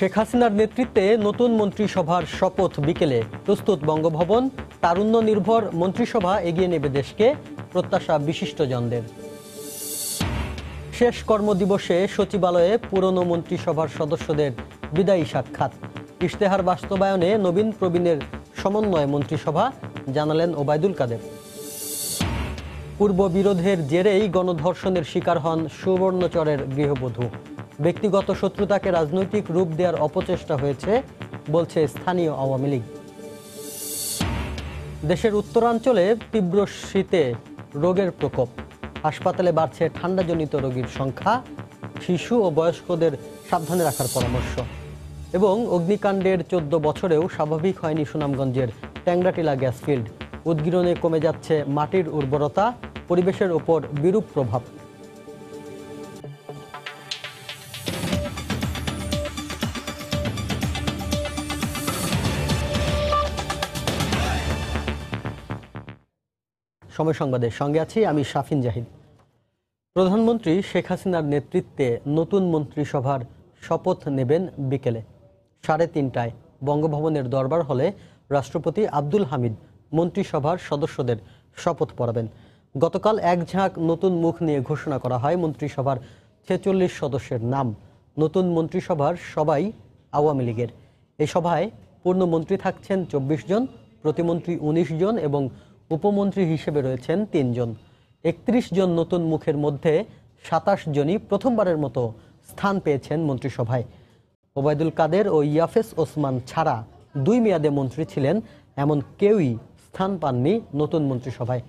শেখ হাসিনার নেতৃত্বে নতুন মন্ত্রিসভার শপথ বিকেলে প্রস্তুত বঙ্গভবন। তারুণ্য নির্ভর মন্ত্রিসভা এগিয়ে নেবে দেশকে, প্রত্যাশা বিশিষ্টজনদের। শেষ কর্মদিবসে সচিবালয়ে পুরনো মন্ত্রিসভার সদস্যদের বিদায়ী সাক্ষাৎ। ইশতেহার বাস্তবায়নে নবীন প্রবীণের সমন্বয় মন্ত্রিসভা, জানালেন ওবায়দুল কাদের। পূর্ব বিরোধের জেরেই গণধর্ষণের শিকার হন সুবর্ণচরের গৃহবধূ। ব্যক্তিগত শত্রুতাকে রাজনৈতিক রূপ দেওয়ার অপচেষ্টা হয়েছে বলছে স্থানীয় আওয়ামী লীগ। দেশের উত্তরাঞ্চলে তীব্র শীতে রোগের প্রকোপ। হাসপাতালে বাড়ছে ঠান্ডাজনিত রোগীর সংখ্যা। শিশু ও বয়স্কদের সাবধানে রাখার পরামর্শ। এবং অগ্নিকাণ্ডের 14 বছরেও স্বাভাবিক হয়নি সুনামগঞ্জের ট্যাংরাটিলা গ্যাস ফিল্ড। উদ্গীরণে কমে যাচ্ছে মাটির উর্বরতা, পরিবেশের ওপর বিরূপ প্রভাব। সময় সংবাদের সঙ্গে আছি আমি শাফিন জাহিদ। প্রধানমন্ত্রী শেখ হাসিনার নেতৃত্বে নতুন মন্ত্রিসভার শপথ নেবেন বিকেলে 3:30টায় বঙ্গভবনের দরবার হলে রাষ্ট্রপতি আব্দুল হামিদ মন্ত্রিসভার সদস্যদের শপথ পড়াবেন। গতকাল এক ঝাঁক নতুন মুখ নিয়ে ঘোষণা করা হয় মন্ত্রিসভার 46 সদস্যের নাম। নতুন মন্ত্রিসভার সবাই আওয়ামী লীগের। এই সভায় পূর্ণমন্ত্রী থাকছেন 24 জন, প্রতিমন্ত্রী 19 জন এবং উপমন্ত্রী হিসেবে রয়েছেন 3 জন। 31 জন নতুন মুখের মধ্যে 27 জনই প্রথমবারের মতো স্থান পেয়েছেন মন্ত্রিসভায়। ওবায়দুল কাদের ও ইয়াফেস ওসমান ছাড়া 2 মেয়াদে মন্ত্রী ছিলেন এমন কেউই স্থান পাননি নতুন মন্ত্রিসভায়।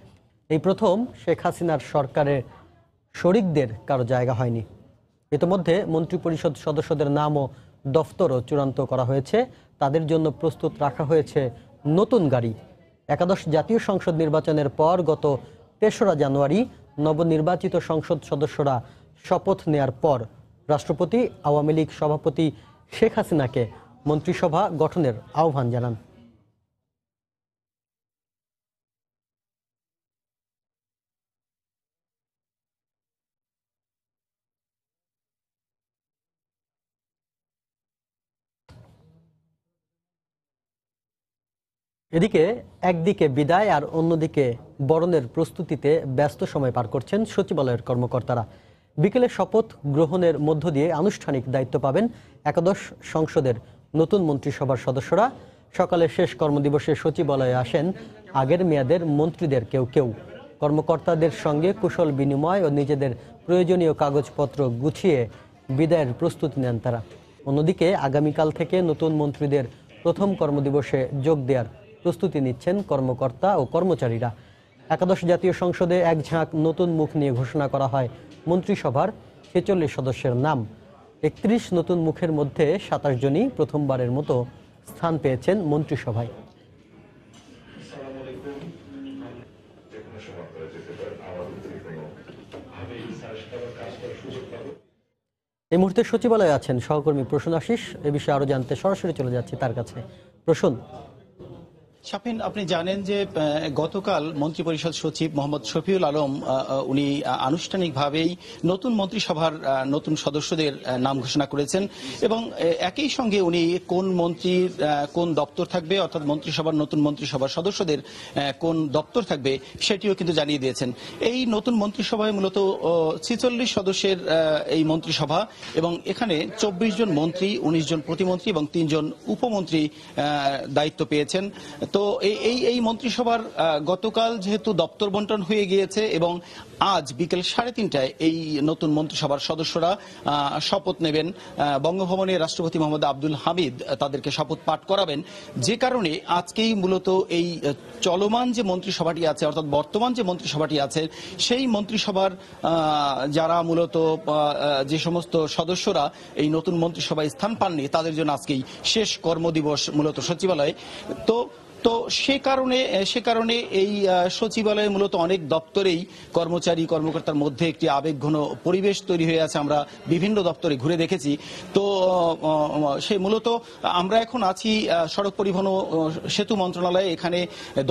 এই প্রথম শেখ হাসিনার সরকারের শরিকদের কারো জায়গা হয়নি। ইতিমধ্যে মন্ত্রিপরিষদ সদস্যদের নাম ও দফতরও চূড়ান্ত করা হয়েছে। তাদের জন্য প্রস্তুত রাখা হয়েছে নতুন গাড়ি। একাদশ জাতীয় সংসদ নির্বাচনের পর গত 3রা জানুয়ারি নবনির্বাচিত সংসদ সদস্যরা শপথ নেয়ার পর রাষ্ট্রপতি আওয়ামী লীগ সভাপতি শেখ হাসিনাকে মন্ত্রিসভা গঠনের আহ্বান জানান। এদিকে একদিকে বিদায় আর অন্যদিকে বরণের প্রস্তুতিতে ব্যস্ত সময় পার করছেন সচিবালয়ের কর্মকর্তারা। বিকেলে শপথ গ্রহণের মধ্য দিয়ে আনুষ্ঠানিক দায়িত্ব পাবেন একাদশ সংসদের নতুন মন্ত্রিসভার সদস্যরা। সকালে শেষ কর্মদিবসে সচিবালয়ে আসেন আগের মেয়াদের মন্ত্রীদের কেউ কেউ। কর্মকর্তাদের সঙ্গে কুশল বিনিময় ও নিজেদের প্রয়োজনীয় কাগজপত্র গুছিয়ে বিদায়ের প্রস্তুতি নেন তারা। অন্যদিকে আগামীকাল থেকে নতুন মন্ত্রীদের প্রথম কর্মদিবসে যোগ দেওয়ার প্রস্তুতি নিচ্ছেন কর্মকর্তা ও কর্মচারীরা। একাদশ জাতীয় সংসদে এক ঝাঁক নতুন মুখ নিয়ে ঘোষণা করা হয় মন্ত্রিসভার 46 সদস্যের নাম। 31 নতুন মুখের মধ্যে 27 জনই প্রথমবারের মতো স্থান পেয়েছেন মন্ত্রিসভায়। এই মুহূর্তে সচিবালয়ে আছেন সহকর্মী প্রসূন আশিস। এ বিষয়ে আরো জানতে সরাসরি চলে যাচ্ছি তার কাছে। প্রসূন। শাফিন, আপনি জানেন যে গতকাল মন্ত্রিপরিষদ সচিব মোহাম্মদ শফিউল আলম উনি আনুষ্ঠানিকভাবেই নতুন মন্ত্রিসভার নতুন সদস্যদের নাম ঘোষণা করেছেন এবং একই সঙ্গে উনি কোন মন্ত্রীর কোন দপ্তর থাকবে, অর্থাৎ মন্ত্রিসভার নতুন মন্ত্রিসভার সদস্যদের কোন দপ্তর থাকবে সেটিও কিন্তু জানিয়ে দিয়েছেন। এই নতুন মন্ত্রিসভায় মূলত 46 সদস্যের এই মন্ত্রিসভা এবং এখানে 24 জন মন্ত্রী, 19 জন প্রতিমন্ত্রী এবং 3 জন উপমন্ত্রী দায়িত্ব পেয়েছেন। তো এই মন্ত্রিসভার গতকাল যেহেতু দপ্তর বন্টন হয়ে গিয়েছে এবং আজ বিকেল 3:30টায় এই নতুন মন্ত্রিসভার সদস্যরা শপথ নেবেন। বঙ্গভবনে রাষ্ট্রপতি মোহাম্মদ আব্দুল হামিদ তাদেরকে শপথ পাঠ করাবেন, যে কারণে আজকেই মূলত এই চলমান যে মন্ত্রিসভাটি আছে, অর্থাৎ বর্তমান যে মন্ত্রিসভাটি আছে, সেই মন্ত্রিসভার যারা মূলত যে সমস্ত সদস্যরা এই নতুন মন্ত্রিসভায় স্থান পাননি তাদের জন্য আজকেই শেষ কর্মদিবস মূলত সচিবালয়ে। তো তো সে কারণে এই সচিবালয়ে মূলত অনেক দপ্তরেই কর্মচারী কর্মকর্তার মধ্যে একটি আবেগঘন পরিবেশ তৈরি হয়ে আছে। আমরা বিভিন্ন দপ্তরে ঘুরে দেখেছি। তো সে মূলত আমরা এখন আছি সড়ক পরিবহন ও সেতু মন্ত্রণালয়ে। এখানে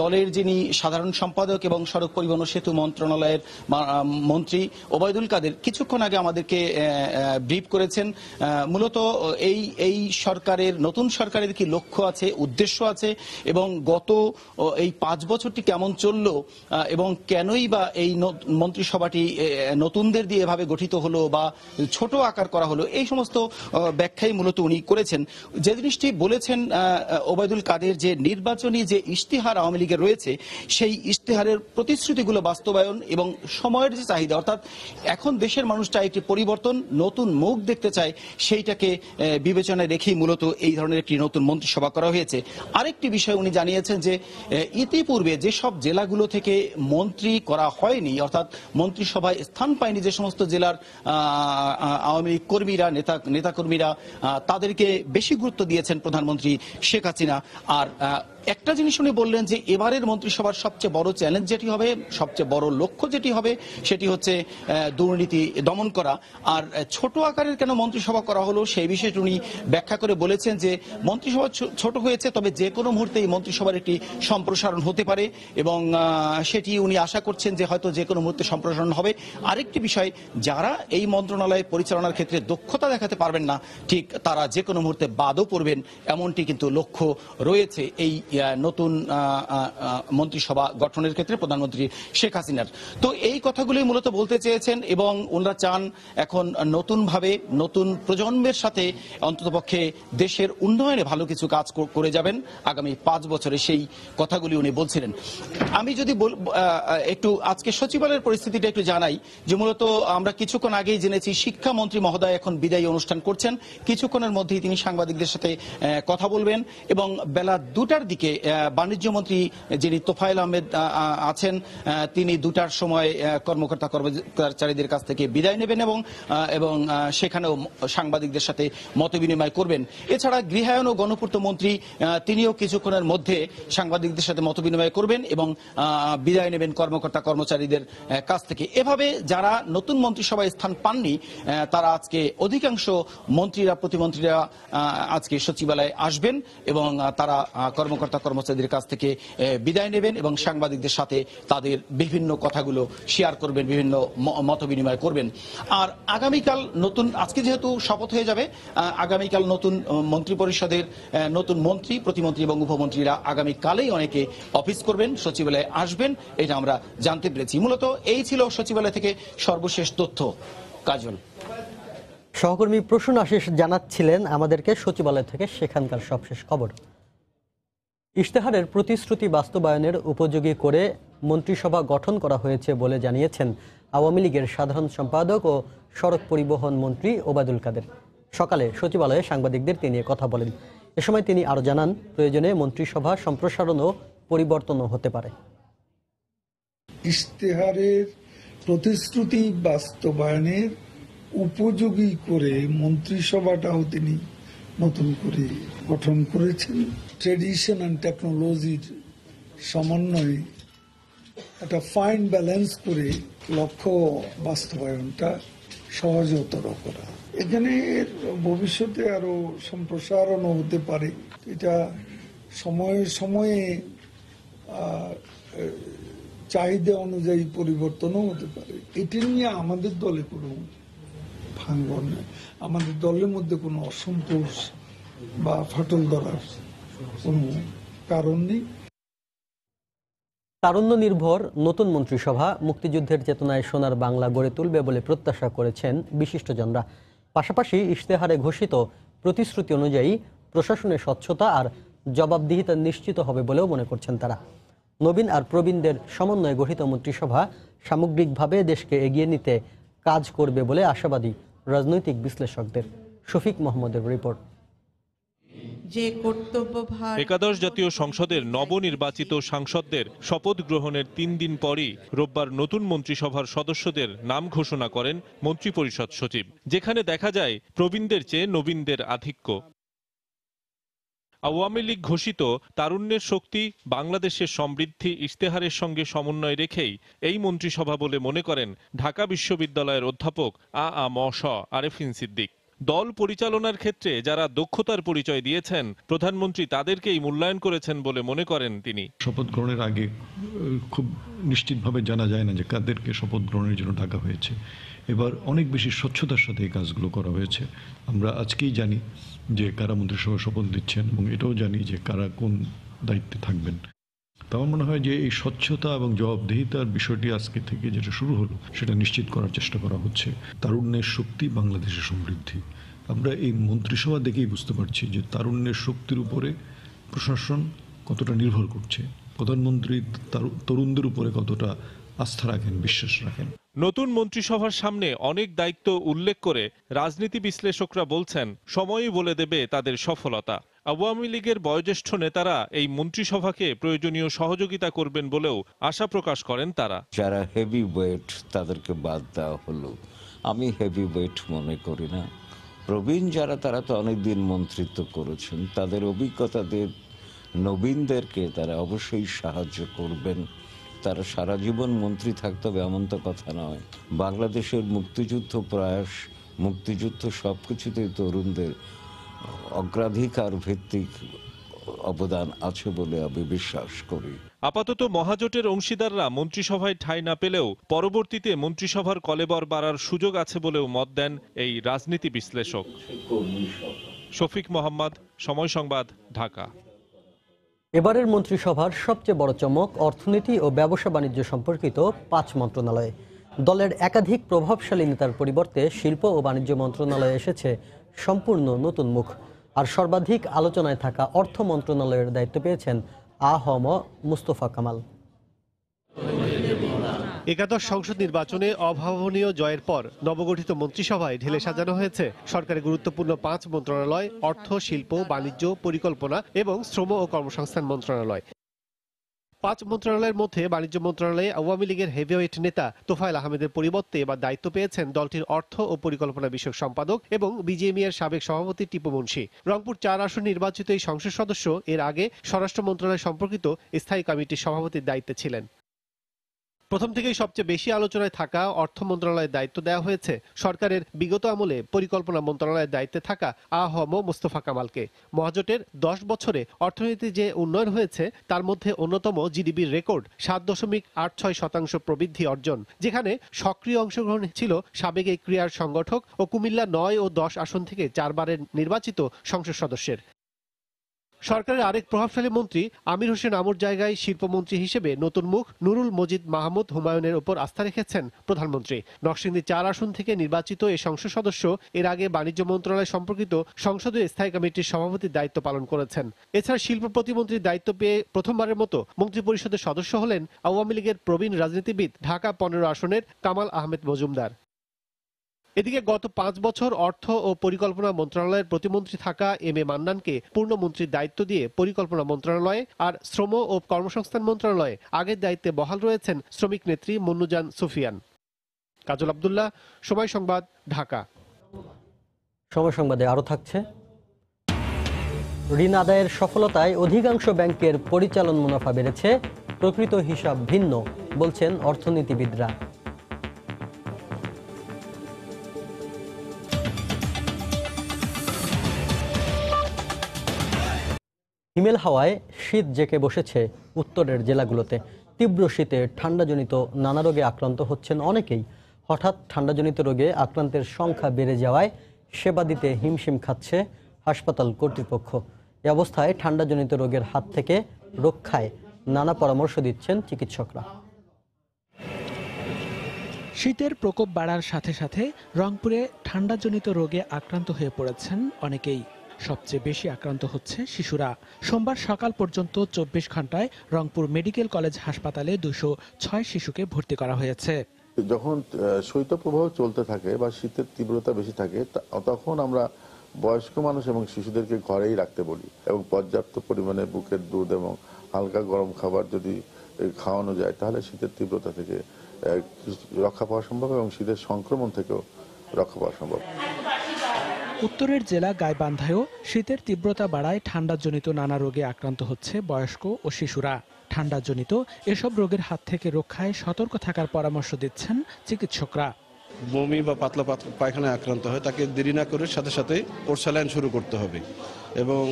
দলের যিনি সাধারণ সম্পাদক এবং সড়ক পরিবহন ও সেতু মন্ত্রণালয়ের মন্ত্রী ওবায়দুল কাদের কিছুক্ষণ আগে আমাদেরকে ব্রিফ করেছেন। মূলত এই নতুন সরকারের কি লক্ষ্য আছে, উদ্দেশ্য আছে এবং গত এই 5 বছরটি কেমন চললো এবং কেনই বা এই মন্ত্রিসভাটি নতুনদের দিয়ে এভাবে গঠিত হলো বা ছোট আকার করা হলো, এই সমস্ত ব্যাখ্যাই মূলত উনি করেছেন। যে জিনিসটি বলেছেন ওবায়দুল কাদের, যে নির্বাচনী যে ইশতেহার আওয়ামী লীগের রয়েছে, সেই ইশতেহারের প্রতিশ্রুতিগুলো বাস্তবায়ন এবং সময়ের যে চাহিদা, অর্থাৎ এখন দেশের মানুষ চায় একটি পরিবর্তন, নতুন মুখ দেখতে চায়, সেইটাকে বিবেচনায় রেখেই মূলত এই ধরনের একটি নতুন মন্ত্রিসভা করা হয়েছে। আরেকটি বিষয় উনি জানিয়েছেন যে ইতিপূর্বে যেসব জেলাগুলো থেকে মন্ত্রী করা হয়নি, অর্থাৎ মন্ত্রিসভায় স্থান পায়নি যে সমস্ত জেলার আওয়ামী লীগ কর্মীরা, নেতাকর্মীরা, তাদেরকে বেশি গুরুত্ব দিয়েছেন প্রধানমন্ত্রী শেখ হাসিনা। আর একটা জিনিস উনি বললেন যে এবারের মন্ত্রিসভার সবচেয়ে বড় চ্যালেঞ্জ যেটি হবে, সবচেয়ে বড় লক্ষ্য যেটি হবে, সেটি হচ্ছে দুর্নীতি দমন করা। আর ছোট আকারের কেন মন্ত্রিসভা করা হলো সেই বিষয়টি উনি ব্যাখ্যা করে বলেছেন যে মন্ত্রিসভা ছোট হয়েছে, তবে যে কোনো মুহূর্তে এই মন্ত্রিসভার একটি সম্প্রসারণ হতে পারে এবং সেটি উনি আশা করছেন যে হয়তো যে কোনো মুহূর্তে সম্প্রসারণ হবে। আরেকটি বিষয়, যারা এই মন্ত্রণালয় পরিচালনার ক্ষেত্রে দক্ষতা দেখাতে পারবেন না, ঠিক তারা যে কোনো মুহূর্তে বাদও পড়বেন, এমনটি কিন্তু লক্ষ্য রয়েছে এই নতুন মন্ত্রিসভা গঠনের ক্ষেত্রে প্রধানমন্ত্রী শেখ হাসিনার। তো এই কথাগুলোই মূলত বলতে চেয়েছেন এবং ওনারা চান এখন নতুনভাবে নতুন প্রজন্মের সাথে অন্ততপক্ষে দেশের উন্নয়নে ভালো কিছু কাজ করে যাবেন আগামী 5 বছরে, সেই কথাগুলি উনি বলছিলেন। আমি যদি একটু আজকে সচিবালয়ের পরিস্থিতিটা একটু জানাই, যে মূলত আমরা কিছুক্ষণ আগেই জেনেছি শিক্ষামন্ত্রী মহোদয় এখন বিদায়ী অনুষ্ঠান করছেন। কিছুক্ষণের মধ্যেই তিনি সাংবাদিকদের সাথে কথা বলবেন এবং বেলা 2টার দিকে বাণিজ্য মন্ত্রী যিনি তোফায়েল আহমেদ আছেন, তিনি 2টার সময় কর্মকর্তা কর্মচারীদের কাছ থেকে বিদায় নেবেন এবং সেখানেও সাংবাদিকদের সাথে মতবিনিময় করবেন। এছাড়া গৃহায়ন ও গণপূর্ত মন্ত্রী তিনিও কিছুক্ষণের মধ্যে সাংবাদিকদের সাথে মতবিনিময় করবেন এবং বিদায় নেবেন কর্মকর্তা কর্মচারীদের কাছ থেকে। এভাবে যারা নতুন মন্ত্রিসভায় স্থান পাননি, তারা আজকে অধিকাংশ মন্ত্রীরা, প্রতিমন্ত্রীরা আজকে সচিবালয়ে আসবেন এবং তারা কর্মকর্তা কর্মচারীদের কাছ থেকে বিদায় নেবেন এবং সাংবাদিকদের সাথে তাদের বিভিন্ন কথাগুলো শেয়ার করবেন, বিভিন্ন মত বিনিময় করবেন। আর আগামীকাল আজকে যেহেতু শপথ হয়ে যাবে, আগামীকাল নতুন মন্ত্রী পরিষদের নতুন মন্ত্রী, প্রতিমন্ত্রী এবং উপমন্ত্রীরা আগামীকালেই অনেকে অফিস করবেন, সচিবালয়ে আসবেন, এটা আমরা জানতে পেরেছি। মূলত এই ছিল সচিবালয় থেকে সর্বশেষ তথ্য। কাজল। সহকর্মী প্রসূন আশিস জানাচ্ছিলেন আমাদেরকে সচিবালয় থেকে সেখানকার সবশেষ খবর। ইশতেহারের প্রতিশ্রুতি বাস্তবায়নের উপযোগী করে মন্ত্রিসভা গঠন করা হয়েছে বলে জানিয়েছেন আওয়ামী লীগের সাধারণ সম্পাদক ও সড়ক পরিবহন মন্ত্রী ওবায়দুল কাদের। সকালে সচিবালয়ে সাংবাদিকদের তিনি কথা বলেন। এ সময় তিনি আরও জানান, প্রয়োজনে মন্ত্রিসভা সম্প্রসারণ ও পরিবর্তনও হতে পারে। ইশতেহারের প্রতিশ্রুতি বাস্তবায়নের উপযোগী করে মন্ত্রিসভাটাও তিনি নতুন করে গঠন করেছেন। ট্রেডিশন অ্যান্ড টেকনোলজির সমন্বয়ে একটা ফাইন ব্যালেন্স করে লক্ষ্য বাস্তবায়নটা সহজতর করা। এখানে ভবিষ্যতে আরো সম্প্রসারণও হতে পারে, এটা সময়ে সময়ে চাহিদা অনুযায়ী পরিবর্তনও হতে পারে। এটি নিয়ে আমাদের দলে কোনো ভাঙ্গন নেই, আমাদের দলের মধ্যে কোনো অসন্তোষ বা ফাটল ধরার কোনো কারণ নেই। তারুণ্য নির্ভর নতুন মন্ত্রিসভা মুক্তিযুদ্ধের চেতনায় সোনার বাংলা গড়ে তুলবে বলে প্রত্যাশা করেছেন বিশিষ্টজনরা। পাশাপাশি ইশতেহারে ঘোষিত প্রতিশ্রুতি অনুযায়ী প্রশাসনের স্বচ্ছতা আর জবাবদিহিতা নিশ্চিত হবে বলেও মনে করছেন তারা। নবীন আর প্রবীণদের সমন্বয়ে গঠিত মন্ত্রিসভা সামগ্রিকভাবে দেশকে এগিয়ে নিতে কাজ করবে বলে আশাবাদী রাজনৈতিক বিশ্লেষকদের। শফিক মোহাম্মদের রিপোর্ট। একাদশ জাতীয় সংসদের নবনির্বাচিত সাংসদদের শপথ গ্রহণের 3 দিন পরই রোববার নতুন মন্ত্রিসভার সদস্যদের নাম ঘোষণা করেন মন্ত্রিপরিষদ সচিব, যেখানে দেখা যায় প্রবীণদের চেয়ে নবীনদের আধিক্য। আওয়ামী লীগ ঘোষিত তারুণ্যের শক্তি বাংলাদেশের সমৃদ্ধি ইশতেহারের সঙ্গে সমন্বয় রেখেই এই মন্ত্রিসভা বলে মনে করেন ঢাকা বিশ্ববিদ্যালয়ের অধ্যাপক আ.ম.স. আরেফিন সিদ্দিক। দল পরিচালনার ক্ষেত্রে যারা দক্ষতার পরিচয় দিয়েছেন প্রধানমন্ত্রী তাদেরকেই মূল্যায়ন করেছেন বলে মনে করেন তিনি। শপথ গ্রহণের আগে খুব নিশ্চিতভাবে জানা যায় না যে কাদেরকে শপথ গ্রহণের জন্য ডাকা হয়েছে। এবার অনেক বেশি স্বচ্ছতার সাথে এই কাজগুলো করা হয়েছে। আমরা আজকেই জানি যে কারা মন্ত্রিসভা শপথ দিচ্ছেন এবং এটাও জানি যে কারা কোন দায়িত্বে থাকবেন। তো আমার মনে হয় যে এই স্বচ্ছতা এবং জবাবদিহিতার বিষয়টি আজকে থেকে যেটা শুরু হলো সেটা নিশ্চিত করার চেষ্টা করা হচ্ছে। তারুণ্যের শক্তি বাংলাদেশের সমৃদ্ধি, আমরা এই মন্ত্রিসভা দেখেই বুঝতে পারছি যে তারুণ্যের শক্তির উপরে প্রশাসন কতটা নির্ভর করছে, প্রধানমন্ত্রী তরুণদের উপরে কতটা আস্থা রাখেন, বিশ্বাস রাখেন। নতুন মন্ত্রিসভার সামনে অনেক দায়িত্ব উল্লেখ করে রাজনীতি বিশ্লেষকরা বলছেন সময়ই বলে দেবে তাদের সফলতা। আওয়ামী লীগের বয়োজ্যেষ্ঠ নেতারা এই মন্ত্রিসভাকে প্রয়োজনীয় সহযোগিতা করবেন বলেও আশা প্রকাশ করেন তারা। যারা হেভি ওয়েট তাদেরকে বাদ দেওয়া হলো, আমি হেভি ওয়েট মনে করি না। প্রবীণ যারা তারা তো অনেকদিন মন্ত্রিত্ব করেছেন, তাদের অভিজ্ঞতাদের নবীনদেরকে তারা অবশ্যই সাহায্য করবেন। তারা সারা জীবন মন্ত্রী থাকতে হবে এমন তো কথা নয়। বাংলাদেশের মুক্তিযুদ্ধ প্রয়াস, মুক্তিযুদ্ধ সবকিছুতেই তরুণদের অগ্রাধিকার ভিত্তিক অবদান আছে বলে আমি বিশ্বাস করি। আপাতত মহাজোটের অংশীদাররা মন্ত্রিসভায় ঠাঁই না পেলেও পরবর্তীতে মন্ত্রিসভার কলেবর বাড়ার সুযোগ আছে বলেও মত দেন এই রাজনীতি বিশ্লেষক। শফিক মোহাম্মদ, সময় সংবাদ, ঢাকা। এবারের মন্ত্রিসভার সবচেয়ে বড় চমক অর্থনীতি ও ব্যবসা বাণিজ্য সম্পর্কিত 5 মন্ত্রণালয়ে। দলের একাধিক প্রভাবশালী নেতার পরিবর্তে শিল্প ও বাণিজ্য মন্ত্রণালয়ে এসেছে সম্পূর্ণ নতুন মুখ। আর সর্বাধিক আলোচনায় থাকা অর্থ মন্ত্রণালয়ের দায়িত্ব পেয়েছেন আ.হ.ম. মুস্তফা কামাল। একাদশ সংসদ নির্বাচনে অভাবনীয় জয়ের পর নবগঠিত মন্ত্রিসভায় ঢেলে সাজানো হয়েছে সরকারের গুরুত্বপূর্ণ 5 মন্ত্রণালয়, অর্থ, শিল্প, বাণিজ্য, পরিকল্পনা এবং শ্রম ও কর্মসংস্থান মন্ত্রণালয়। 5 মন্ত্রণালয়ের মধ্যে বাণিজ্য মন্ত্রণালয়ে আওয়ামী লীগের হেভিওয়েট নেতা তোফায়েল আহমেদের পরিবর্তে এবার দায়িত্ব পেয়েছেন দলটির অর্থ ও পরিকল্পনা বিষয়ক সম্পাদক এবং বিজিএমইএর সাবেক সভাপতি টিপু মুন্সি। রংপুর 4 আসন নির্বাচিত এই সংসদ সদস্য এর আগে স্বরাষ্ট্র মন্ত্রণালয় সম্পর্কিত স্থায়ী কমিটির সভাপতির দায়িত্বে ছিলেন। প্রথম থেকেই সবচেয়ে বেশি আলোচনায় থাকা অর্থ মন্ত্রণালয়ের দায়িত্ব দেওয়া হয়েছে সরকারের বিগত আমলে পরিকল্পনা মন্ত্রণালয়ের দায়িত্বে থাকা আ.হ.ম. মুস্তফা কামালকে। মহাজোটের 10 বছরে অর্থনীতি যে উন্নয়ন হয়েছে তার মধ্যে অন্যতম জিডিপির রেকর্ড 7.86% প্রবৃদ্ধি অর্জন, যেখানে সক্রিয় অংশগ্রহণ ছিল সাবেক এই ক্রীড়ার সংগঠক ও কুমিল্লা 9 ও 10 আসন থেকে 4 বারের নির্বাচিত সংসদ সদস্যের। সরকারের আরেক প্রভাবশালী মন্ত্রী আমির হোসেন আমুর জায়গায় শিল্পমন্ত্রী হিসেবে নতুন মুখ নুরুল মজিদ মাহমুদ হুমায়ুনের উপর আস্থা রেখেছেন প্রধানমন্ত্রী। নরসিংদী 4 আসন থেকে নির্বাচিত এই সংসদ সদস্য এর আগে বাণিজ্য মন্ত্রণালয় সম্পর্কিত সংসদীয় স্থায়ী কমিটির সভাপতির দায়িত্ব পালন করেছেন। এছাড়া শিল্প প্রতিমন্ত্রীর দায়িত্ব পেয়ে প্রথমবারের মতো মন্ত্রিপরিষদের সদস্য হলেন আওয়ামী লীগের প্রবীণ রাজনীতিবিদ ঢাকা 15 আসনের কামাল আহমেদ মজুমদার। এদিকে গত 5 বছর অর্থ ও পরিকল্পনা মন্ত্রণালয়ের প্রতিমন্ত্রী থাকা এম.এ. মান্নানকে পূর্ণমন্ত্রীর দায়িত্ব দিয়ে পরিকল্পনা মন্ত্রণালয়ে আর শ্রম ও কর্মসংস্থান মন্ত্রণালয়ে আগের দায়িত্বে বহাল রয়েছেন শ্রমিক নেত্রী মুন্নুজান সুফিয়ান। কাজল আব্দুল্লাহ, সময় সংবাদ, ঢাকা। সময় সংবাদে আরও থাকছে, ঋণ আদায়ের সফলতায় অধিকাংশ ব্যাংকের পরিচালন মুনাফা বেড়েছে, প্রকৃত হিসাব ভিন্ন বলছেন অর্থনীতিবিদরা। হিমেল হাওয়ায় শীত জেঁকে বসেছে উত্তরের জেলাগুলোতে। তীব্র শীতে ঠান্ডাজনিত নানা রোগে আক্রান্ত হচ্ছেন অনেকেই। হঠাৎ ঠান্ডাজনিত রোগে আক্রান্তের সংখ্যা বেড়ে যাওয়ায় সেবা দিতে হিমশিম খাচ্ছে হাসপাতাল কর্তৃপক্ষ। এ অবস্থায় ঠান্ডাজনিত রোগের হাত থেকে রক্ষায় নানা পরামর্শ দিচ্ছেন চিকিৎসকরা। শীতের প্রকোপ বাড়ার সাথে সাথে রংপুরে ঠান্ডাজনিত রোগে আক্রান্ত হয়ে পড়েছেন অনেকেই। সবচেয়ে বেশি আক্রান্ত হচ্ছে শিশুরা। সোমবার সকাল পর্যন্ত 24 ঘন্টায় রংপুর মেডিকেল কলেজ হাসপাতালে 206 শিশুকে ভর্তি করা হয়েছে। যখন শৈত্যপ্রবাহ চলতে থাকে বা শীতের তীব্রতা বেশি থাকে তখন আমরা বয়স্ক মানুষ এবং শিশুদেরকে ঘরেই রাখতে বলি এবং পর্যাপ্ত পরিমাণে বুকের দুধ এবং হালকা গরম খাবার যদি খাওয়ানো যায় তাহলে শীতের তীব্রতা থেকে রক্ষা পাওয়া সম্ভব এবং শীতের সংক্রমণ থেকেও রক্ষা পাওয়া সম্ভব। উত্তরের জেলা গাইবান্ধায়ও শীতের তীব্রতা বাড়ায় ঠান্ডাজনিত নানা রোগে আক্রান্ত হচ্ছে বয়স্ক ও শিশুরা। ঠান্ডাজনিত এসব রোগের হাত থেকে রক্ষায় সতর্ক থাকার পরামর্শ দিচ্ছেন চিকিৎসকরা। বমি বা পাতলা পায়খানায় আক্রান্ত হয় তাকে দেরি না করে সাথে সাথে ওর স্যালাইন শুরু করতে হবে, এবং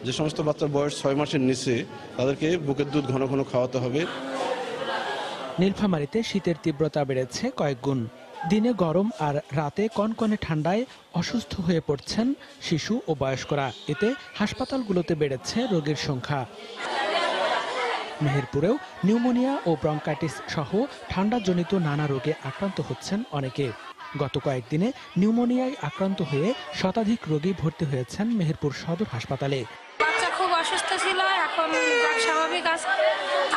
যে সমস্ত বাচ্চার বয়স 6 মাসের নিচে তাদেরকে বুকের দুধ ঘন ঘন খাওয়াতে হবে। নীলফামারীতে শীতের তীব্রতা বেড়েছে কয়েক গুণ। দিনে গরম আর রাতে কনকনে ঠান্ডায় অসুস্থ হয়ে পড়ছেন শিশু ও বয়স্করা। এতে হাসপাতালগুলোতে বেড়েছে রোগীর সংখ্যা। মেহেরপুরেও নিউমোনিয়া ও ব্রঙ্কাইটিস সহ ঠান্ডাজনিত নানা রোগে আক্রান্ত হচ্ছেন অনেকে। গত কয়েকদিনে নিউমোনিয়ায় আক্রান্ত হয়ে শতাধিক রোগী ভর্তি হয়েছেন মেহেরপুর সদর হাসপাতালে। বাচ্চা খুব অসুস্থ ছিল, এখন স্বাভাবিক আছে।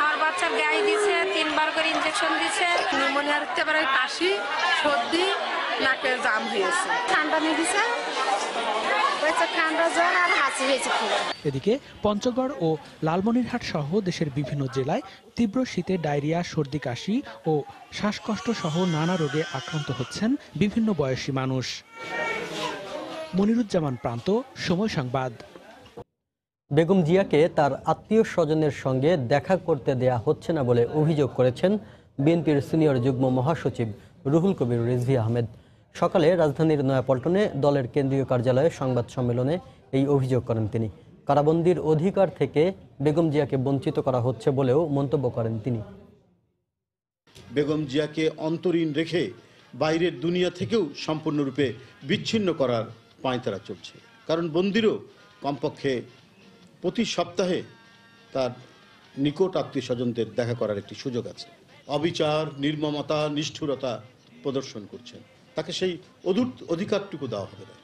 আমার বাচ্চার গায়ে দিয়েছে, 3 বার করে ইনজেকশন দিয়েছে। নিউমোনিয়ার একেবারে কাশি, সর্দি, নাকে জাম হয়েছে, ঠান্ডা লেগেছে, ঠান্ডা জ্বর আর হাঁচি হয়েছে। এদিকে পঞ্চগড় ও লালমনিরহাট সহ দেশের বিভিন্ন জেলায় তীব্র শীতে ডায়রিয়া, সর্দি, কাশি ও শ্বাসকষ্ট সহ নানা রোগে আক্রান্ত হচ্ছেন বিভিন্ন বয়সী মানুষ। মনিরুজ্জামান প্রান্ত, সময় সংবাদ। বেগম জিয়াকে তার আত্মীয় স্বজনের সঙ্গে দেখা করতে দেয়া হচ্ছে না বলে অভিযোগ করেছেন বিএনপির সিনিয়র যুগ্ম মহাসচিব রুহুল কবির রিজভী আহমেদ। সকালে রাজধানীর নয়াপল্টনে দলের কেন্দ্রীয় কার্যালয়ে সংবাদ সম্মেলনে এই অভিযোগ করেন তিনি। কারাবন্দির অধিকার থেকে বেগম জিয়াকে বঞ্চিত করা হচ্ছে বলেও মন্তব্য করেন তিনি। বেগম জিয়াকে অন্তরীণ রেখে বাইরের দুনিয়া থেকেও সম্পূর্ণরূপে বিচ্ছিন্ন করার পাঁয়তারা চলছে। কারণ বন্দিরও কমপক্ষে প্রতি সপ্তাহে তার নিকট আত্মীয় স্বজনদের দেখা করার একটি সুযোগ আছে। অবিচার, নির্মমতা, নিষ্ঠুরতা প্রদর্শন করছেন, তাকে সেই অধিকারটুকু দেওয়া হবে না।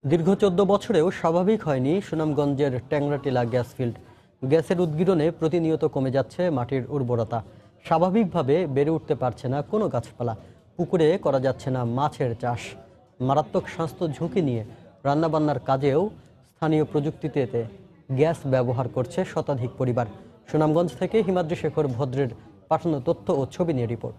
দীর্ঘ 14 বছরেও স্বাভাবিক হয়নি সুনামগঞ্জের ট্যাংরাটিলা গ্যাস ফিল্ড। গ্যাসের উদ্গীরণে প্রতিনিয়ত কমে যাচ্ছে মাটির উর্বরতা। স্বাভাবিকভাবে বেড়ে উঠতে পারছে না কোনো গাছপালা। পুকুরে করা যাচ্ছে না মাছের চাষ। মারাত্মক স্বাস্থ্য ঝুঁকি নিয়ে রান্নাবান্নার কাজেও স্থানীয় প্রযুক্তিতে গ্যাস ব্যবহার করছে শতাধিক পরিবার। সুনামগঞ্জ থেকে হিমাদ্রি শেখর ভদ্রের পাঠানো তথ্য ও ছবি নিয়ে রিপোর্ট।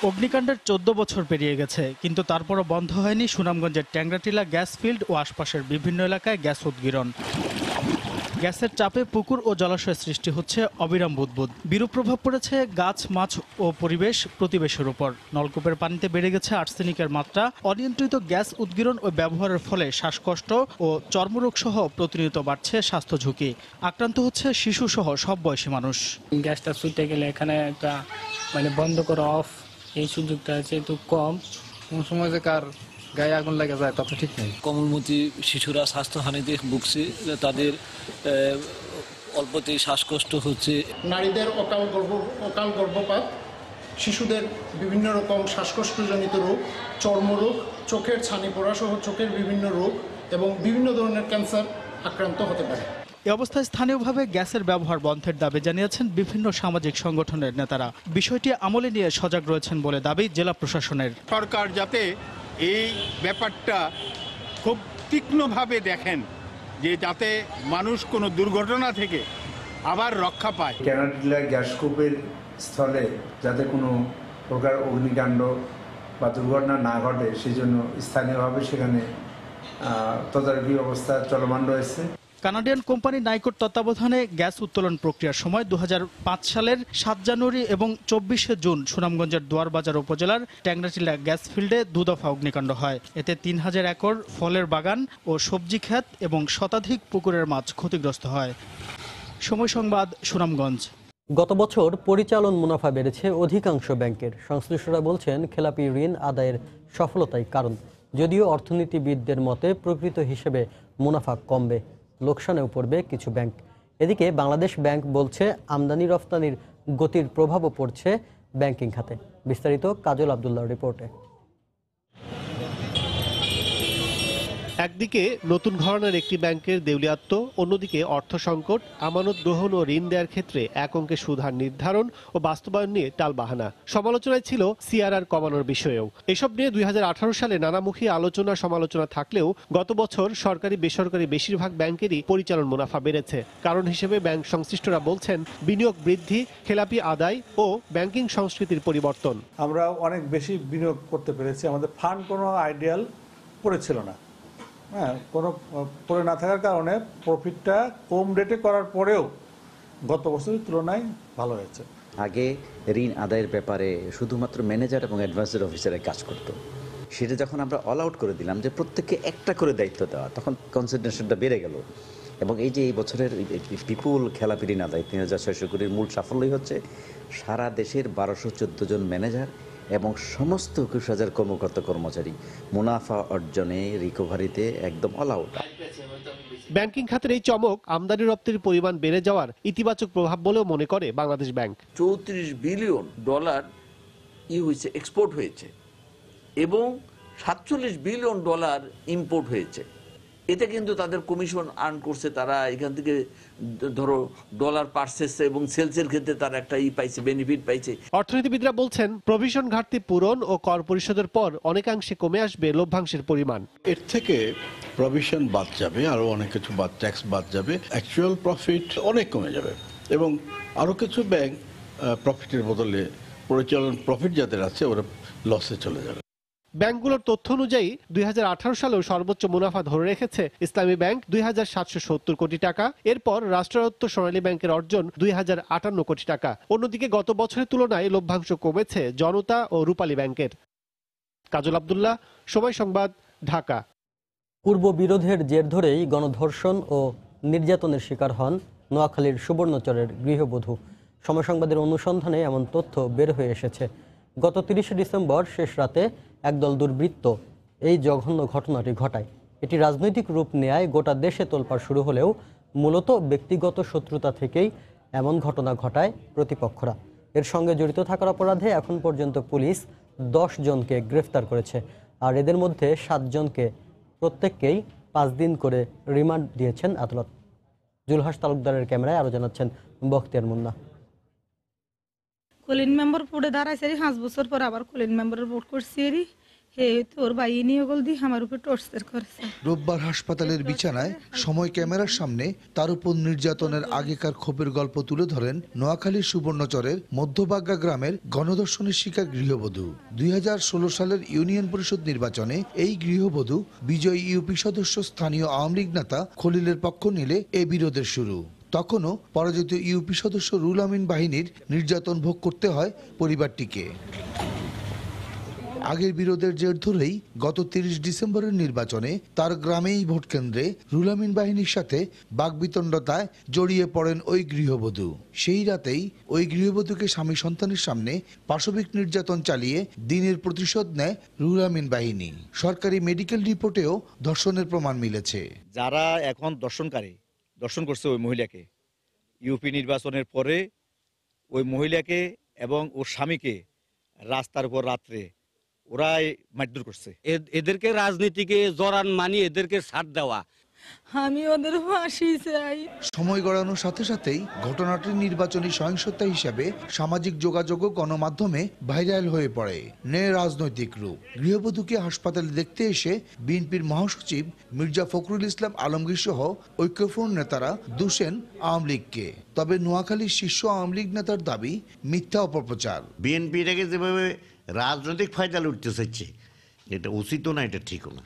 অগ্নিকাণ্ডের 14 বছর পেরিয়ে গেছে, কিন্তু তারপরও বন্ধ হয়নি সুনামগঞ্জের ট্যাংরাটিলা গ্যাস ফিল্ড ও আশপাশের বিভিন্ন এলাকায় গ্যাস উদ্গীরণ। গ্যাসের চাপে পুকুর ও জলাশয় সৃষ্টি হচ্ছে অবিরাম বুদবুদ। বিরূপ প্রভাব পড়েছে গাছ, মাছ ও পরিবেশ প্রতিবেশের উপর। নলকূপের পানিতে বেড়ে গেছে আর্সেনিকের মাত্রা। অনিয়ন্ত্রিত গ্যাস উদ্গীরণ ও ব্যবহারের ফলে শ্বাসকষ্ট ও চর্মরোগ সহ প্রতিনিয়ত বাড়ছে স্বাস্থ্য ঝুঁকি। আক্রান্ত হচ্ছে শিশু সহ সব বয়সী মানুষ। গ্যাসটা ছুটে গেলে এখানে একটা বন্ধ করা অফ, এই সুযোগটা আছে একটু কম। কোন সময় যে কার গায়ে আগুন লেগে যায় তা তো ঠিক নেই। কোমলমতি শিশুরা স্বাস্থ্যহানিতে ভুগছে, তাদের অল্পতেই শ্বাসকষ্ট হচ্ছে। নারীদের অকাল গর্ভপাত, শিশুদের বিভিন্ন রকম শ্বাসকষ্টজনিত রোগ, চর্মরোগ, চোখের ছানি পড়া সহ চোখের বিভিন্ন রোগ এবং বিভিন্ন ধরনের ক্যান্সার আক্রান্ত হতে পারে। এ অবস্থায় স্থানীয়ভাবে গ্যাসের ব্যবহার বন্ধের দাবি জানিয়েছেন বিভিন্ন সামাজিক সংগঠনের নেতারা। বিষয়টি আমলে নিয়ে সজাগ রয়েছেন বলে দাবি জেলা প্রশাসনের। সরকার যাতে এই ব্যাপারটা খুব তীক্ষ্ণভাবে দেখেন, যে যাতে মানুষ কোনো দুর্ঘটনা থেকে আবার রক্ষা পায়। ট্যাংরাটিলা গ্যাসকূপের স্থলে যাতে কোনো প্রকার অগ্নিকাণ্ড বা দুর্ঘটনা না ঘটে, সেই জন্য স্থানীয়ভাবে সেখানে তদারকি ব্যবস্থা চলমান রয়েছে। কানাডিয়ান কোম্পানি নাইকোর তত্ত্বাবধানে গ্যাস উত্তোলন প্রক্রিয়ার সময় 2005 সালের 7 জানুয়ারি এবং 24শে জুন সুনামগঞ্জের দোয়ারবাজার উপজেলার ট্যাংরাটিলা গ্যাস ফিল্ডে 2 দফা অগ্নিকাণ্ড হয়। এতে 3000 একর ফলের বাগান ও সবজি ক্ষেত এবং শতাধিক পুকুরের মাছ ক্ষতিগ্রস্ত হয়। সময় সংবাদ, সুনামগঞ্জ। গত বছর পরিচালন মুনাফা বেড়েছে অধিকাংশ ব্যাংকের। সংশ্লিষ্টরা বলছেন খেলাপি ঋণ আদায়ের সফলতাই কারণ। যদিও অর্থনীতিবিদদের মতে প্রকৃত হিসেবে মুনাফা কমবে, লোকসানেও পড়বে কিছু ব্যাংক। এদিকে বাংলাদেশ ব্যাংক বলছে আমদানি রফতানির গতির প্রভাবও পড়ছে ব্যাংকিং খাতে। বিস্তারিত কাজল আব্দুল্লাহর রিপোর্টে। একদিকে নতুন ঘরানার একটি ব্যাংকের দেউলিয়াত্ব, অন্যদিকে অর্থ সংকট, আমানত গ্রহণ ও ঋণ দেওয়ার ক্ষেত্রে এক অঙ্কে সুদহার নির্ধারণ ও বাস্তবায়ন নিয়ে টালবাহানা। সমালোচনায় ছিল সিআরআর কমানোর বিষয়েও। এসব নিয়ে 2018 সালে নানামুখী আলোচনা সমালোচনা থাকলেও গত বছর সরকারি বেসরকারি বেশিরভাগ ব্যাংকেরই পরিচালন মুনাফা বেড়েছে। কারণ হিসেবে ব্যাংক সংশ্লিষ্টরা বলছেন বিনিয়োগ বৃদ্ধি, খেলাপি আদায় ও ব্যাংকিং সংস্কৃতির পরিবর্তন। আমরা অনেক বেশি বিনিয়োগ করতে পেরেছি, আমাদের ফান্ড কোনো আইডিয়াল পড়েছিল না। হ্যাঁ, কোনো পড়ে না থাকার কারণে প্রফিটটা কম রেটে করার পরেও গত বছরের তুলনায় ভালো হয়েছে। আগে ঋণ আদায়ের ব্যাপারে শুধুমাত্র ম্যানেজার এবং অ্যাডভাইজার অফিসারে কাজ করত, সেটা যখন আমরা অল আউট করে দিলাম যে প্রত্যেককে একটা করে দায়িত্ব দেওয়া, তখন কনসেন্ট্রেশনটা বেড়ে গেল। এবং এই যে এই বছরের বিপুল খেলাপি ঋণ আদায় ৩,৬০০ কোটির মূল সাফল্যই হচ্ছে সারা দেশের ১২১৪ জন ম্যানেজার এবং সমস্ত ২১,০০০ কর্মকর্তা কর্মচারী মুনাফা অর্জনে, রিকভারিতে একদম অল আউট। ব্যাংকিং খাতের এই চমক আমদানি রপ্তানির পরিমাণ বেড়ে যাওয়ার ইতিবাচক প্রভাব বলেও মনে করে বাংলাদেশ ব্যাংক। $34 বিলিয়ন হয়েছে, এক্সপোর্ট হয়েছে এবং $47 বিলিয়ন ইম্পোর্ট হয়েছে। এতে কিন্তু তাদের কমিশন আর্ন করছে, তারা এখান থেকে ধরো ডলার পারচেজ এবং সেলসের ক্ষেত্রে তারা একটা পাইছে, বেনিফিট পাইছে। অর্থনীতিবিদরা বলছেন প্রভিশন ঘাটতি পূরণ ও কর পরিশোধের পর অনেকাংশে কমে আসবে লভ্যাংশের পরিমাণ। এর থেকে প্রভিশন বাদ যাবে, আরো অনেক কিছু ট্যাক্স বাদ যাবে, অ্যাকচুয়াল প্রফিট অনেক কমে যাবে এবং আরো কিছু ব্যাংক প্রফিটের বদলে পরিচালন প্রফিট যাদের আছে ওরা লসে চলে যাবে। ব্যাংকগুলোর তথ্য অনুযায়ী 2018 সালেও সর্বোচ্চ মুনাফা ধরে রেখেছে ইসলামী ব্যাংক ২,৭৭০ কোটি টাকা। এরপর রাষ্ট্রায়ত্ত সোনালী ব্যাংকের অর্জন ২,০৫৮ কোটি টাকা। অন্যদিকে গত বছরের তুলনায় লভ্যাংশ কমেছে জনতা ও রূপালী ব্যাংকের। কাজল আব্দুল্লাহ, সময় সংবাদ, ঢাকা। পূর্ব বিরোধের জের ধরেই গণধর্ষণ ও নির্যাতনের শিকার হন নোয়াখালীর সুবর্ণচরের গৃহবধূ। সময় সংবাদের অনুসন্ধানে এমন তথ্য বের হয়ে এসেছে। গত ৩০ ডিসেম্বর শেষ রাতে একদল দুর্বৃত্ত এই জঘন্য ঘটনাটি ঘটায়। এটি রাজনৈতিক রূপ নেয় গোটা দেশে তোলপাড় শুরু হলেও মূলত ব্যক্তিগত শত্রুতা থেকেই এমন ঘটনা ঘটায় প্রতিপক্ষরা। এর সঙ্গে জড়িত থাকার অপরাধে এখন পর্যন্ত পুলিশ 10 জনকে গ্রেফতার করেছে, আর এদের মধ্যে 7 জনকে প্রত্যেককেই 5 দিন করে রিমান্ড দিয়েছেন আদালত। জুলহাস তালুকদারের ক্যামেরায় আরও জানাচ্ছেন বখতিয়ার মুন্না। কলিন মেম্বার পড়ে দাঁড়াইছে 5 বছর পর আবার কলিন মেম্বারের ভোট করছি হে তোর ভাই নিয়ে গল দিয়ে আমার উপর টর্চার করেছে। রোববার হাসপাতালের বিছানায় সময় ক্যামেরার সামনে তার উপর নির্যাতনের আগেকার ক্ষোভের গল্প তুলে ধরেন নোয়াখালীর সুবর্ণচরের মধ্যবাগ্যা গ্রামের গণধর্ষণের শিকার গৃহবধূ। 2016 সালের ইউনিয়ন পরিষদ নির্বাচনে এই গৃহবধূ বিজয়ী ইউপি সদস্য স্থানীয় আওয়ামী লীগ নেতা খলিলের পক্ষ নিলে এ বিরোধের শুরু। তখনও পরাজিত ইউপি সদস্য রুল আমিন বাহিনীর নির্যাতন ভোগ করতে হয় পরিবারটিকে। আগের বিরোধের জের ধরেই গত 30 ডিসেম্বরের নির্বাচনে তার গ্রামেই ভোট কেন্দ্রে রুল আমিন বাহিনীর সাথে বাকবিতণ্ডায় জড়িয়ে পড়েন ওই গৃহবধূ। সেই রাতেই ওই গৃহবধূকে স্বামী সন্তানের সামনে পাশবিক নির্যাতন চালিয়ে দিনের প্রতিশোধ নেয় রুল আমিন বাহিনী। সরকারি মেডিকেল রিপোর্টেও ধর্ষণের প্রমাণ মিলেছে। যারা এখন দর্শন করছে ওই মহিলাকে, ইউপি নির্বাচনের পরে ওই মহিলাকে এবং ওর স্বামীকে রাস্তার উপর রাত্রে ওরাই মারধর করছে। এদেরকে রাজনীতিকে জড়ান মানি এদেরকে ছাড় দেওয়া। আমি ওদের ফাঁসি চাই। সময় গড়ানোর সাথে সাথেই ঘটনাটির নির্বাচনী সহিংসতা হিসেবে সামাজিক যোগাযোগ ও গণমাধ্যমে ভাইরাল হয়ে পড়ে, নেয় রাজনৈতিক রূপ। গৃহবধূকে হাসপাতালে দেখতে এসে বিএনপির মহাসচিব মির্জা ফখরুল ইসলাম আলমগীর সহ ঐক্যফ্রন্ট নেতারা দোষেন আওয়ামী লীগকে। তবে নোয়াখালীর শীর্ষ আওয়ামী লীগ নেতার দাবি মিথ্যা অপপ্রচার। বিএনপি এটাকে যেভাবে রাজনৈতিক ফায়দা লুটতে চাইছে, এটা উচিত না, এটা ঠিকও না।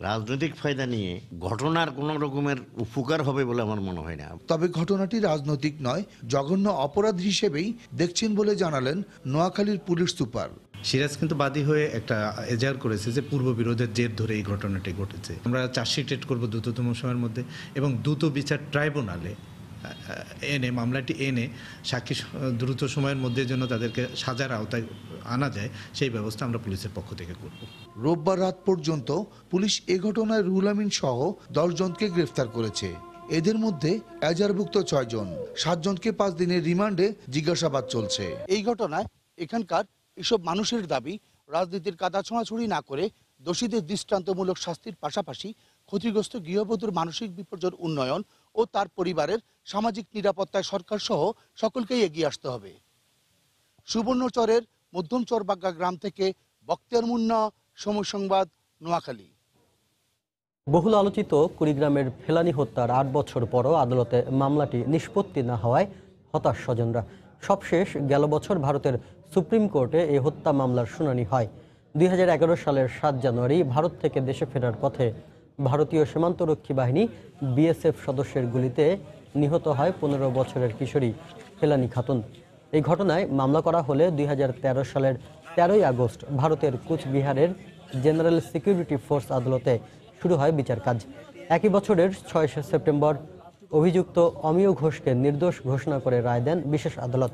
রাজনৈতিক ফায়দা নিয়ে ঘটনার কোনো রকমের উপকার হবে বলে আমার মনে হয় না। তবে ঘটনাটি রাজনৈতিক নয়, জঘন্য অপরাধ হিসেবেই দেখছেন বলে জানালেন নোয়াখালীর পুলিশ সুপার। সিরাজ কিন্তু বাদী হয়ে একটা এজাহার করেছে যে পূর্ব বিরোধের জের ধরে এই ঘটনাটি ঘটেছে। আমরা চার্জশিট করব দ্রুততম সময়ের মধ্যে এবং দ্রুত বিচার ট্রাইব্যুনালে মামলাটি এনে সাক্ষী দ্রুত সময়ের মধ্যে যেন তাদেরকে সাজার আওতায় আনা যায় সেই ব্যবস্থা আমরা পুলিশের পক্ষ থেকে করব। রোববার রাত পর্যন্ত পুলিশ এ ঘটনায় রুল আমিন সহ 10 জনকে গ্রেফতার করেছে। এদের মধ্যে এজাহারভুক্ত 6 জন, 7 জনকে 5 দিনের রিমান্ডে জিজ্ঞাসাবাদ চলছে। এই ঘটনায় এখানকার এসব মানুষের দাবি রাজনীতির কাদা ছোঁড়াছুড়ি না করে দোষীদের দৃষ্টান্তমূলক শাস্তির পাশাপাশি ক্ষতিগ্রস্ত গৃহবধূর মানসিক বিপর্যয়ের উন্নয়ন ও তার পরিবারের সামাজিক নিরাপত্তায় সরকার সহ সকলকেই এগিয়ে আসতে হবে। সুবর্ণচরের মধ্যম চরবাগ্গা গ্রাম থেকে বখতিয়ার মুন্না, সময় সংবাদ, নোয়াখালী। বহুল আলোচিত কুড়িগ্রামের ফেলানী হত্যার ৮ বছর পরও আদালতে মামলাটি নিষ্পত্তি না হওয়ায় হতাশ স্বজনরা। সবশেষ গেল বছর ভারতের সুপ্রিম কোর্টে এই হত্যা মামলার শুনানি হয়। 2011 সালের 7 জানুয়ারি ভারত থেকে দেশে ফেরার পথে ভারতীয় সীমান্তরক্ষী বাহিনী বিএসএফ সদস্যের গুলিতে নিহত হয় 15 বছরের কিশোরী ফেলানী খাতুন। এই ঘটনায় মামলা করা হলে 2013 সালের 13ই আগস্ট ভারতের কুচবিহারের জেনারেল সিকিউরিটি ফোর্স আদালতে শুরু হয় বিচার কাজ। একই বছরের 6 সেপ্টেম্বর অভিযুক্ত অমিয় ঘোষকে নির্দোষ ঘোষণা করে রায় দেন বিশেষ আদালত।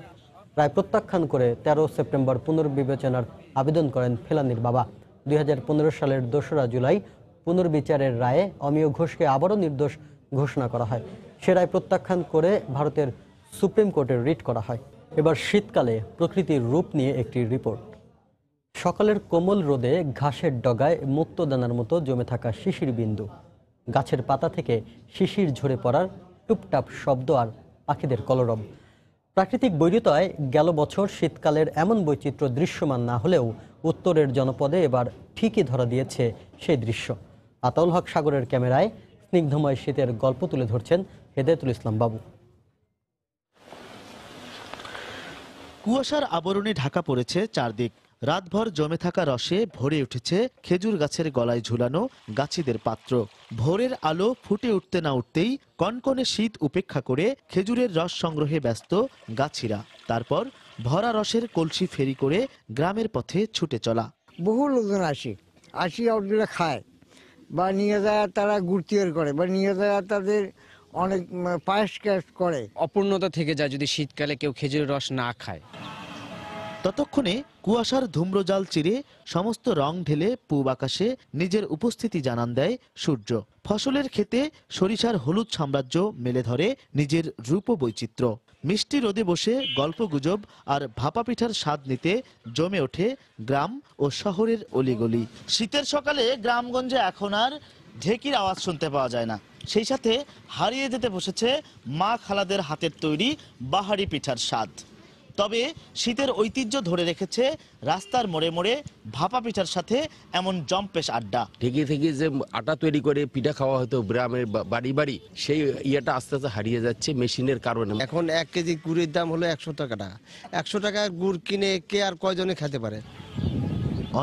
রায় প্রত্যাখ্যান করে 13 সেপ্টেম্বর পুনর্বিবেচনার আবেদন করেন ফেলানীর বাবা। 2015 সালের 2রা জুলাই পুনর্বিচারের রায়ে অমিয় ঘোষকে আবারও নির্দোষ ঘোষণা করা হয়। সে রায় প্রত্যাখ্যান করে ভারতের সুপ্রিম কোর্টে রিট করা হয়। এবার শীতকালে প্রকৃতির রূপ নিয়ে একটি রিপোর্ট। সকালের কোমল রোদে ঘাসের ডগায় মুক্তদানার মতো জমে থাকা শিশির বিন্দু, গাছের পাতা থেকে শিশির ঝরে পড়ার টুপটাপ শব্দ আর পাখিদের কলরব। প্রাকৃতিক বৈরিতায় গেল বছর শীতকালের এমন বৈচিত্র্য দৃশ্যমান না হলেও উত্তরের জনপদে এবার ঠিকই ধরা দিয়েছে সেই দৃশ্য। আতাউল হক সাগরের ক্যামেরায় স্নিগ্ধময় শীতের গল্প তুলে ধরছেন হেদায়েতুল ইসলাম বাবু। কুয়াশার আবরণে ঢাকা পড়েছে চারদিক। রাতভর জমে থাকা রসে ভরে উঠেছে খেজুর গাছের গলায় ঝুলানো গাছিদের পাত্র। ভোরের আলো ফুটে উঠতে না উঠতেই কনকনে শীত উপেক্ষা করে খেজুরের রস সংগ্রহে ব্যস্ত গাছিরা। তারপর ভরা রসের কলসি ফেরি করে গ্রামের পথে ছুটে চলা। বহু লোকজন আসি ওগুলো খায় বা নিয়ে যায়, তারা গুড় তৈরি করে বা নিয়ে যায়, তাদের অনেক পায়েস করে। অপূর্ণতা থেকে যায় যদি শীতকালে কেউ খেজুরের রস না খায়। ততক্ষণে কুয়াশার ধূম্রজাল চিরে সমস্ত রং ঢেলে পূব আকাশে নিজের উপস্থিতি জানান দেয় সূর্য। ফসলের ক্ষেতে সরিষার হলুদ সাম্রাজ্য মেলে ধরে নিজের রূপ বৈচিত্র্য। মিষ্টি রোদে বসে গল্পগুজব আর ভাপা পিঠার স্বাদ নিতে জমে ওঠে গ্রাম ও শহরের অলিগলি। শীতের সকালে গ্রামগঞ্জে এখন আর ঢেকির আওয়াজ শুনতে পাওয়া যায় না। সেই সাথে হারিয়ে যেতে বসেছে মা খালাদের হাতের তৈরি বাহারি পিঠার স্বাদ। তবে শীতের ঐতিহ্য ধরে রেখেছে রাস্তার মোড়ে মোড়ে ভাপা পিঠার সাথে এমন জম্পেশ আড্ডা। ঢেকে থেকে যে আটা তৈরি করে পিঠা খাওয়া হতো গ্রামের বাড়ি বাড়ি, সেই ইয়েটা আস্তে আস্তে হারিয়ে যাচ্ছে মেশিনের কারণে। এখন 1 কেজি গুড়ের দাম হলো 100 টাকা। 100 টাকার গুড় কিনে কে আর কয়জনে খেতে পারে?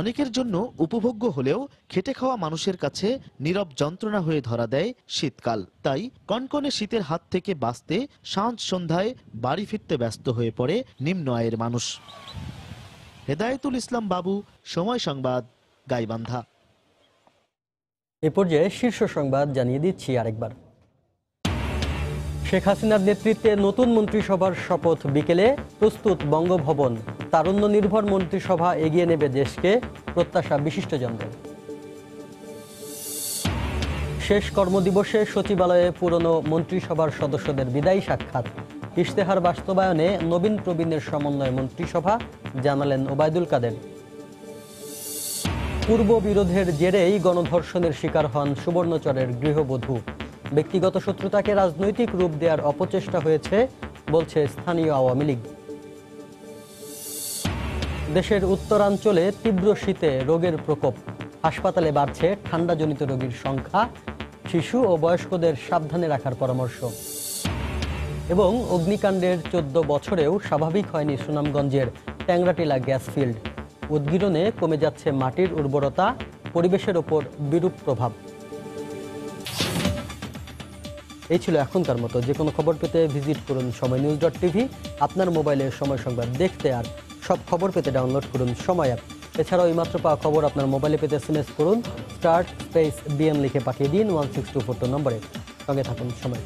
অনেকের জন্য উপভোগ্য হলেও খেটে খাওয়া মানুষের কাছে নীরব যন্ত্রণা হয়ে ধরা দেয় শীতকাল। তাই কনকনে শীতের হাত থেকে বাঁচতে সাঁঝ সন্ধ্যায় বাড়ি ফিরতে ব্যস্ত হয়ে পড়ে নিম্ন আয়ের মানুষ। হেদায়েতুল ইসলাম বাবু, সময় সংবাদ, গাইবান্ধা। এ পর্যায়ে শীর্ষ সংবাদ জানিয়ে দিচ্ছি আরেকবার। শেখ হাসিনার নেতৃত্বে নতুন মন্ত্রিসভার শপথ বিকেলে। প্রস্তুত বঙ্গভবন। তারুণ্য নির্ভর মন্ত্রিসভা এগিয়ে নেবে দেশকে, প্রত্যাশা বিশিষ্টজনদের। শেষ কর্মদিবসে সচিবালয়ে পুরনো মন্ত্রিসভার সদস্যদের বিদায়ী সাক্ষাৎ। ইশতেহার বাস্তবায়নে নবীন প্রবীণের সমন্বয় মন্ত্রিসভা, জানালেন ওবায়দুল কাদের। পূর্ব বিরোধের জেরেই গণধর্ষণের শিকার হন সুবর্ণচরের গৃহবধূ। ব্যক্তিগত শত্রুতাকে রাজনৈতিক রূপ দেওয়ার অপচেষ্টা হয়েছে বলছে স্থানীয় আওয়ামী লীগ। দেশের উত্তরাঞ্চলে তীব্র শীতে রোগের প্রকোপ। হাসপাতালে বাড়ছে ঠান্ডাজনিত রোগীর সংখ্যা। শিশু ও বয়স্কদের সাবধানে রাখার পরামর্শ। এবং অগ্নিকাণ্ডের 14 বছরেও স্বাভাবিক হয়নি সুনামগঞ্জের ট্যাংরাটিলা গ্যাস ফিল্ড। উদ্গীরণে কমে যাচ্ছে মাটির উর্বরতা, পরিবেশের ওপর বিরূপ প্রভাব। এই ছিল এখনকার মতো। যে কোনো খবর পেতে ভিজিট করুন সময়নিউজ.tv। আপনার মোবাইলে সময় সংবাদ দেখতে আর সব খবর পেতে ডাউনলোড করুন সময় অ্যাপ। এছাড়াও এইমাত্র পাওয়া খবর আপনার মোবাইলে পেতে SMS করুন *BN লিখে পাঠিয়ে দিন 16242 নম্বরে। সঙ্গে থাকুন সময়।